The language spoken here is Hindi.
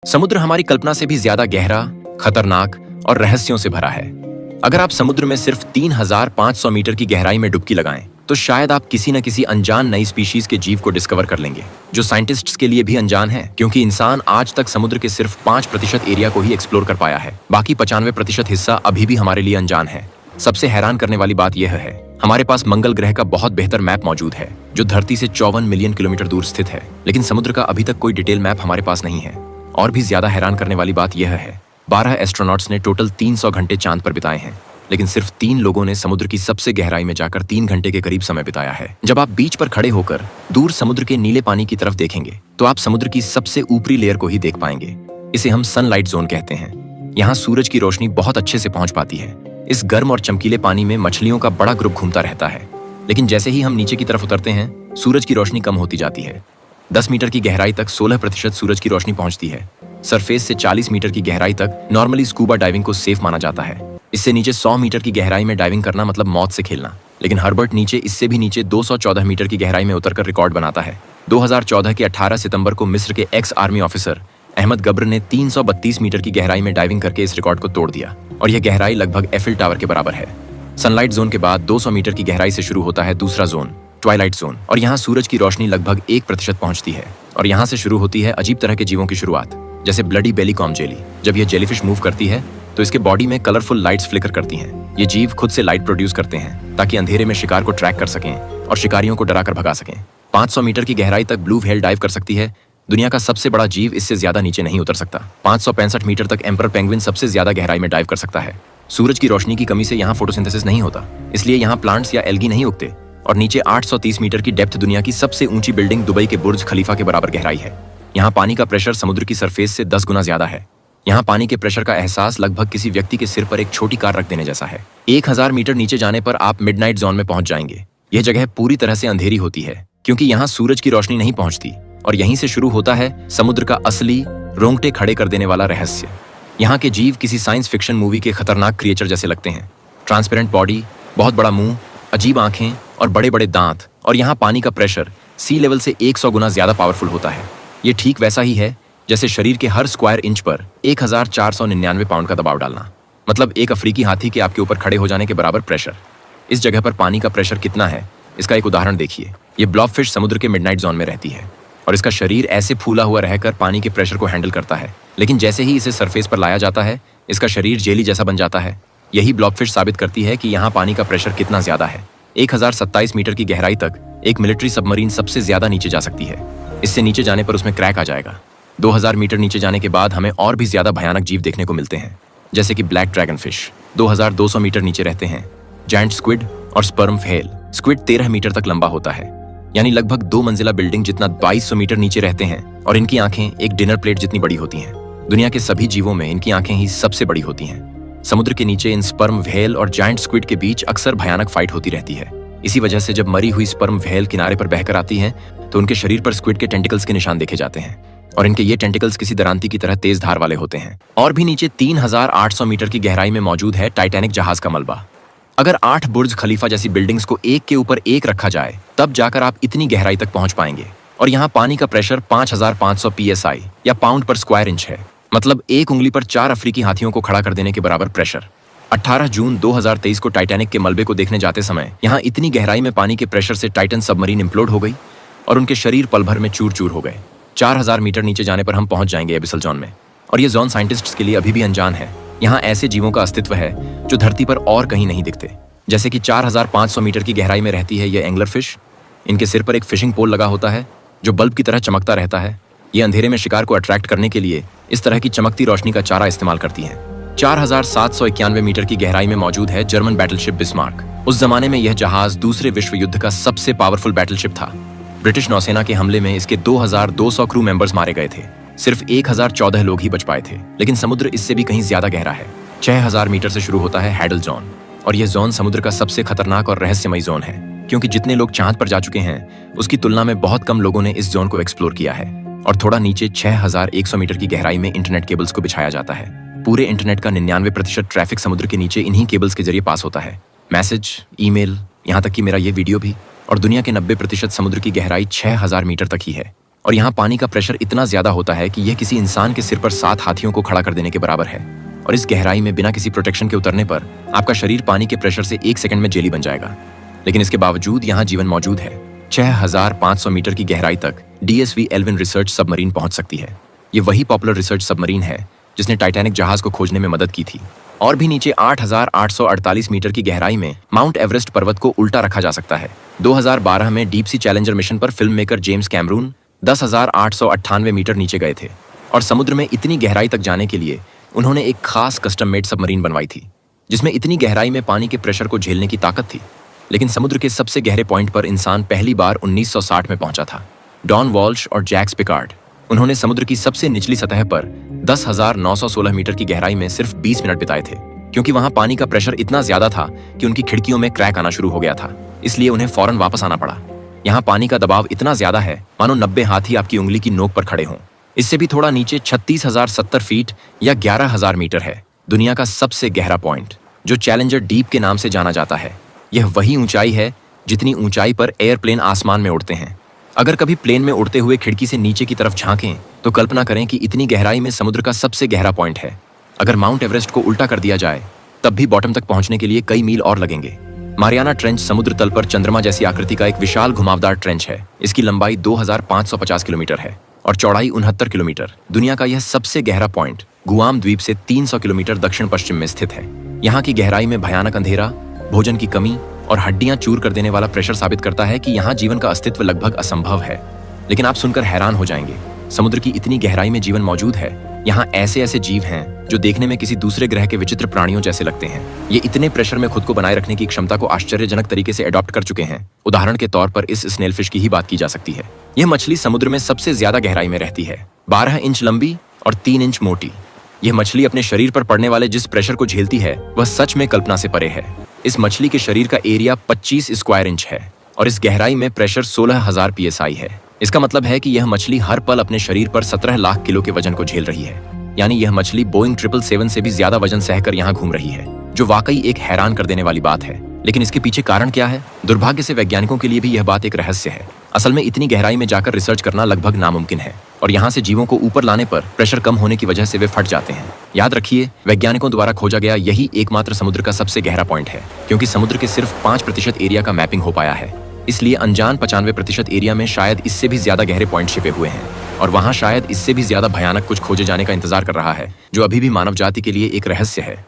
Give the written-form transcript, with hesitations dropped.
समुद्र हमारी कल्पना से भी ज्यादा गहरा, खतरनाक और रहस्यों से भरा है। अगर आप समुद्र में सिर्फ 3,500 मीटर की गहराई में डुबकी लगाएं, तो शायद आप किसी न किसी अनजान नई स्पीशीज के जीव को डिस्कवर कर लेंगे, जो साइंटिस्ट्स के लिए भी अनजान है, क्योंकि इंसान आज तक समुद्र के सिर्फ 5% एरिया को ही एक्सप्लोर कर पाया है। बाकी 95% हिस्सा अभी भी हमारे लिए अनजान है। सबसे हैरान करने वाली बात यह है, हमारे पास मंगल ग्रह का बहुत बेहतर मैप मौजूद है, जो धरती से 54 मिलियन किलोमीटर दूर स्थित है, लेकिन समुद्र का अभी तक कोई डिटेल मैप हमारे पास नहीं है। और भी ज्यादा हैरान करने वाली बात यह है, 12 एस्ट्रोनॉट्स ने टोटल 300 घंटे चांद पर बिताए हैं, लेकिन सिर्फ 3 लोगों ने समुद्र की सबसे गहराई में जाकर 3 घंटे के करीब समय बिताया है। जब आप बीच पर खड़े होकर दूर समुद्र के नीले पानी की तरफ देखेंगे, तो आप समुद्र की सबसे ऊपरी लेयर को ही देख पाएंगे। इसे हम सनलाइट जोन कहते हैं। यहाँ सूरज की रोशनी बहुत अच्छे से पहुंच पाती है। इस गर्म और चमकीले पानी में मछलियों का बड़ा ग्रुप घूमता रहता है, लेकिन जैसे ही हम नीचे की तरफ उतरते हैं, सूरज की रोशनी कम होती जाती है। 10 मीटर की गहराई तक 16% सूरज की रोशनी पहुंचती है। सरफेस से 40 मीटर की गहराई तक नॉर्मली स्कूबा डाइविंग को सेफ माना जाता है। इससे नीचे 100 मीटर की गहराई में डाइविंग करना मतलब मौत से खेलना। लेकिन हर्बर्ट नीचे इससे भी नीचे 214 मीटर की गहराई में उतरकर रिकॉर्ड बनाता है। 2014 के 18 सितंबर को मिस्र के एक्स आर्मी ऑफिसर अहमद गब्र ने 332 मीटर की गहराई में डाइविंग करके इस रिकॉर्ड को तोड़ दिया, और यह गहराई लगभग एफिल टावर के बराबर है। सनलाइट जोन के बाद 200 मीटर की गहराई से शुरू होता है दूसरा जोन, ट्वाइलाइट जोन, और यहाँ सूरज की रोशनी लगभग 1% पहुंचती है। और यहाँ से शुरू होती है अजीब तरह के जीवों की शुरुआत, जैसे ब्लडी बेली कॉम जेली। जब यह जेलीफिश मूव करती है, तो इसके बॉडी में कलरफुल लाइट्स फ्लिकर करती हैं। ये जीव खुद से लाइट प्रोड्यूस करते हैं, ताकि अंधेरे में शिकार को ट्रैक कर सकें और शिकारियों को डरा कर भगा सकें। 500 मीटर की गहराई तक ब्लू व्हेल डाइव कर सकती है। दुनिया का सबसे बड़ा जीव इससे ज्यादा नीचे नहीं उतर सकता। 565 मीटर तक एम्परर पेंगुइन सबसे ज्यादा गहराई में डाइव कर सकता है। सूरज की रोशनी की कमी से यहाँ फोटोसिंथेसिस नहीं होता, इसलिए यहाँ प्लांट्स या एल्गी नहीं उगते। और नीचे 830 मीटर की डेप्थ दुनिया की सबसे ऊंची बिल्डिंग दुबई के बुर्ज खलीफा के बराबर गहराई है। यहाँ पानी का प्रेशर समुद्र की सरफेस से 10 गुना ज्यादा है। यहाँ पानी के प्रेशर का एहसास लगभग किसी व्यक्ति के सिर पर एक छोटी कार रख देने जैसा है। 1000 मीटर नीचे जाने पर आप मिडनाइट जोन में पहुंच जाएंगे। यह जगह पूरी तरह से अंधेरी होती है, क्योंकि यहाँ सूरज की रोशनी नहीं पहुंचती, और यहीं से शुरू होता है समुद्र का असली रोंगटे खड़े कर देने वाला रहस्य। यहाँ के जीव किसी साइंस फिक्शन मूवी के खतरनाक क्रिएचर जैसे लगते हैं। ट्रांसपेरेंट बॉडी, बहुत बड़ा मुंह, अजीब आंखें और बड़े बड़े दांत। और यहाँ पानी का प्रेशर सी लेवल से 100 गुना ज्यादा पावरफुल होता है। ये ठीक वैसा ही है जैसे शरीर के हर स्क्वायर इंच पर 1499 पाउंड का दबाव डालना, मतलब एक अफ्रीकी हाथी के आपके ऊपर खड़े हो जाने के बराबर प्रेशर। इस जगह पर पानी का प्रेशर कितना है, इसका एक उदाहरण देखिए। ये ब्लॉबफिश समुद्र के मिडनाइट जोन में रहती है, और इसका शरीर ऐसे फूला हुआ रहकर पानी के प्रेशर को हैंडल करता है। लेकिन जैसे ही इसे सरफेस पर लाया जाता है, इसका शरीर जेली जैसा बन जाता है। यही ब्लॉबफिश साबित करती है कि यहाँ पानी का प्रेशर कितना ज्यादा है। 1027 मीटर की गहराई तक एक मिलिट्री सबमरीन सबसे ज्यादा नीचे जा सकती है। इससे नीचे जाने पर उसमें क्रैक आ जाएगा। 2000 मीटर नीचे जाने के बाद हमें और भी ज्यादा भयानक जीव देखने को मिलते हैं, जैसे कि ब्लैक ड्रैगन फिश 2200 मीटर नीचे रहते हैं। जायंट स्क्विड और स्पर्म व्हेल। स्क्विड 13 मीटर तक लंबा होता है, यानी लगभग 2 मंजिला बिल्डिंग जितना 2200 मीटर नीचे रहते हैं, और इनकी आंखें एक डिनर प्लेट जितनी बड़ी होती हैं। दुनिया के सभी जीवों में इनकी आंखें ही सबसे बड़ी होती हैं। समुद्र के नीचे इन स्पर्म व्हेल और जायंट स्क्विड के बीच अक्सर भयानक फाइट होती रहती है। इसी वजह से जब मरी हुई स्पर्म व्हेल किनारे पर बहकर आती हैं, तो उनके शरीर पर स्क्विड के टेंटिकल्स के निशान देखे जाते हैं, और इनके ये टेंटिकल्स किसी दरांती की तरह तेज धार वाले होते हैं। और भी नीचे 3800 मीटर की गहराई में मौजूद है टाइटैनिक जहाज का मलबा। अगर 8 बुर्ज खलीफा जैसी बिल्डिंग्स को एक के ऊपर एक रखा जाए, तब जाकर आप इतनी गहराई तक पहुंच पाएंगे। और यहाँ पानी का प्रेशर 5500 PSI या पाउंड पर स्क्वायर इंच है, मतलब एक उंगली पर 4 अफ्रीकी हाथियों को खड़ा कर देने के बराबर प्रेशर। 18 जून 2023 को टाइटैनिक के मलबे को देखने जाते समय यहाँ इतनी गहराई में पानी के प्रेशर से टाइटन सबमरीन इम्प्लोड हो गई, और उनके शरीर पल भर में चूर चूर हो गए। 4000 मीटर नीचे जाने पर हम पहुंच जाएंगे एबिसल जोन में, और ये जोन साइंटिस्ट्स के लिए अभी भी अनजान है। यहाँ ऐसे जीवों का अस्तित्व है जो धरती पर और कहीं नहीं दिखते, जैसे कि 4500 मीटर की गहराई में रहती है ये एंगलर फिश। इनके सिर पर एक फिशिंग पोल लगा होता है, जो बल्ब की तरह चमकता रहता है। ये अंधेरे में शिकार को अट्रैक्ट करने के लिए इस तरह की चमकती रोशनी का चारा इस्तेमाल करती हैं। 4791 मीटर की गहराई में मौजूद है जर्मन बैटलशिप बिस्मार्क। उस जमाने में यह जहाज दूसरे विश्व युद्ध का सबसे पावरफुल बैटलशिप था। ब्रिटिश नौसेना के हमले में इसके 2200 क्रू मेंबर्स मारे गए थे। सिर्फ 1014 लोग ही बच पाए थे। लेकिन समुद्र इससे भी कहीं ज्यादा गहरा है। 6000 मीटर से शुरू होता है हैडल जोन, और यह जोन समुद्र का सबसे खतरनाक और रहस्यमयी जोन है, क्योंकि जितने लोग चांद पर जा चुके हैं, उसकी तुलना में बहुत कम लोगों ने इस जोन को एक्सप्लोर किया है। और थोड़ा नीचे 6100 मीटर की गहराई में इंटरनेट केबल्स को बिछाया जाता है। पूरे इंटरनेट का 99% ट्रैफिक समुद्र के नीचे इन्हीं केबल्स के जरिए पास होता है। मैसेज, ईमेल, यहाँ तक कि मेरा ये वीडियो भी। और दुनिया के 90% समुद्र की गहराई 6000 मीटर तक ही है। और यहाँ पानी का प्रेशर इतना ज्यादा होता है कि यह किसी इंसान के सिर पर 7 हाथियों को खड़ा कर देने के बराबर है। और इस गहराई में बिना किसी प्रोटेक्शन के उतरने पर आपका शरीर पानी के प्रेशर से 1 सेकंड में जेली बन जाएगा। लेकिन इसके बावजूद यहाँ जीवन मौजूद है। 6500 मीटर की गहराई तक DSV एल्विन रिसर्च सबमरीन पहुंच सकती है। ये वही पॉपुलर रिसर्च सबमरीन है जिसने टाइटैनिक जहाज को खोजने में मदद की थी। और भी नीचे 8848 मीटर की गहराई में माउंट एवरेस्ट पर्वत को उल्टा रखा जा सकता है। 2012 में डीप सी चैलेंजर मिशन पर film maker James Cameron 10,898 metre नीचे गए थे और समुद्र में इतनी गहराई तक जाने के लिए उन्होंने एक खास कस्टम मेड सबमरीन बनवाई थी जिसमें इतनी गहराई में पानी के प्रेशर को झेलने की ताकत थी। लेकिन समुद्र के सबसे गहरे पॉइंट पर इंसान पहली बार 1960 में पहुंचा था। डॉन वॉल्श और जैक्स पिकार्ड, उन्होंने समुद्र की सबसे निचली सतह पर 10,916 मीटर की गहराई में सिर्फ 20 मिनट बिताए थे, क्योंकि वहां पानी का प्रेशर इतना ज्यादा था कि उनकी खिड़कियों में क्रैक आना शुरू हो गया था। इसलिए उन्हें फौरन वापस आना पड़ा। यहाँ पानी का दबाव इतना ज्यादा है मानो 90 हाथी आपकी उंगली की नोक पर खड़े हों। इससे भी थोड़ा नीचे 36,070 फीट या 11,000 मीटर है दुनिया का सबसे गहरा पॉइंट, जो चैलेंजर डीप के नाम से जाना जाता है। यह वही ऊंचाई है जितनी ऊंचाई पर एयरप्लेन आसमान में उड़ते हैं। अगर कभी प्लेन में उड़ते हुए खिड़की से नीचे की तरफ झांकें तो कल्पना करें कि इतनी गहराई में समुद्र का सबसे गहरा पॉइंट है। अगर माउंट एवरेस्ट को उल्टा कर दिया जाए तब भी बॉटम तक पहुंचने के लिए कई मील और लगेंगे। मारियाना ट्रेंच समुद्र तल पर चंद्रमा जैसी आकृति का एक विशाल घुमावदार ट्रेंच है। इसकी लंबाई 2550 किलोमीटर है और चौड़ाई 69 किलोमीटर। दुनिया का यह सबसे गहरा पॉइंट गुआम द्वीप से 300 किलोमीटर दक्षिण पश्चिम में स्थित है। यहाँ की गहराई में भयानक अंधेरा, भोजन की कमी और हड्डियां चूर कर देने वाला प्रेशर साबित करता है कि यहाँ जीवन का अस्तित्व लगभग असंभव है। लेकिन आप सुनकर हैरान हो जाएंगे, समुद्र की इतनी गहराई में जीवन मौजूद है। यहाँ ऐसे ऐसे जीव हैं जो देखने में किसी दूसरे ग्रह के विचित्र प्राणियों जैसे लगते हैं। ये इतने प्रेशर में खुद को बनाए रखने की क्षमता को आश्चर्यजनक तरीके से अडॉप्ट कर चुके हैं। उदाहरण के तौर पर इस स्नेलफिश की ही बात की जा सकती है। यह मछली समुद्र में सबसे ज्यादा गहराई में रहती है, 12 इंच लंबी और 3 इंच मोटी। यह मछली अपने शरीर पर पड़ने वाले जिस प्रेशर को झेलती है वह सच में कल्पना से परे है। इस मछली के शरीर का एरिया 25 स्क्वायर इंच है और इस गहराई में प्रेशर 16,000 PSI है। इसका मतलब है कि यह मछली हर पल अपने शरीर पर 17 लाख किलो के वजन को झेल रही है। यानी यह मछली बोइंग 777 से भी ज्यादा वजन सहकर यहाँ घूम रही है, जो वाकई एक हैरान कर देने वाली बात है। लेकिन इसके पीछे कारण क्या है? दुर्भाग्य से वैज्ञानिकों के लिए भी यह बात एक रहस्य है। असल में इतनी गहराई में जाकर रिसर्च करना लगभग नामुमकिन है और यहाँ से जीवों को ऊपर लाने पर प्रेशर कम होने की वजह से वे फट जाते हैं। याद रखिए, वैज्ञानिकों द्वारा खोजा गया यही एकमात्र समुद्र का सबसे गहरा पॉइंट है, क्योंकि समुद्र के सिर्फ 5% एरिया का मैपिंग हो पाया है। इसलिए अनजान 95% एरिया में शायद इससे भी ज्यादा गहरे पॉइंट छिपे हुए हैं और वहाँ शायद इससे भी ज्यादा भयानक कुछ खोजे जाने का इंतजार कर रहा है, जो अभी भी मानव जाति के लिए एक रहस्य है।